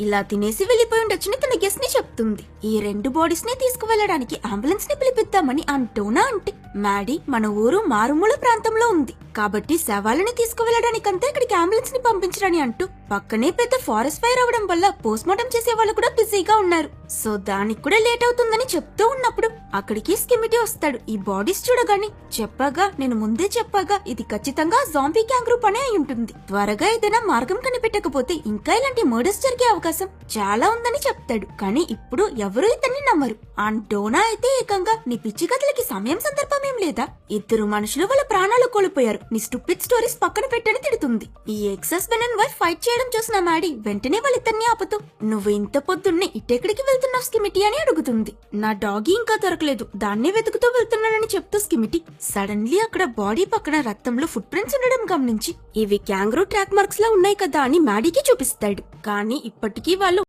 ఇలా తినేసి వెళ్లిపోయి ఉండొచ్చని తన గెస్ట్ ని చెప్తుంది. ఈ 2 బాడీస్ ని తీసుకువెళ్లడానికి అంబులెన్స్ ని పిలిపిద్దామని అంటోనా అంటే మ్యాడీ మన ఊరు మారుమూల ప్రాంతంలో ఉంది కాబట్టి శవాలని తీసుకువెళ్లడానికంతా ఇక్కడికి అంబులెన్స్ ని పంపించరని అంటూ పక్కనే పెద్ద ఫారెస్ట్ ఫైర్ అవడం వల్ల పోస్ట్ మార్టం చేసే వాళ్ళు కూడా బిజీగా ఉన్నారు. సో దానికి కూడా లేట్ అవుతుందని చెప్తూ ఉన్నప్పుడు అక్కడికి స్కిమిటీ వస్తాడు. ఈ బాడీస్ చూడగానే నేను ముందే చెప్పాగా ఇది ఖచ్చితంగా జాంబీ క్యాంగ్రూ పనే అయి ఉంటుంది. త్వరగా ఏదైనా మార్గం కనిపెట్టకపోతే ఇంకా ఇలాంటి మర్డర్స్ జరిగే అవకాశం చాలా ఉందని చెప్తాడు. కానీ ఇప్పుడు ఎవరూ ఇతన్ని నమ్మరు. డోనా అయితే ఏకంగా నీ పిచ్చి కథలకి సమయం సందర్భం ఏం లేదా, 2 మనుషులు వాళ్ళ ప్రాణాలు కోల్పోయారు, నీ స్టూపిడ్ స్టోరీస్ పక్కన పెట్టని తిడుతుంది. ఈ ex husband and wife fight చేయడం చూసిన మ్యాడీ వెంటనే వాళ్ళిద్దరిని ఆపుతూ నువ్వు ఇంత పొద్దున్నే ఇటెక్కడికి వెళ్తున్నావు స్కిమిటీ అని అడుగుతుంది. నా డాగీ ఇంకా దొరకలేదు, దాన్నే వెతుకుతూ వెళ్తున్నానని చెప్తూ స్కిమిటీ సడన్లీ అక్కడ బాడీ పక్కన రక్తంలో ఫుట్ ప్రింట్స్ ఉండడం గమనించి ఇవి క్యాంగ్రూ ట్రాక్ మార్క్స్ లా ఉన్నాయి కదా అని మ్యాడీకి చూపిస్తాడు. కానీ ఇప్పటికీ వాళ్ళు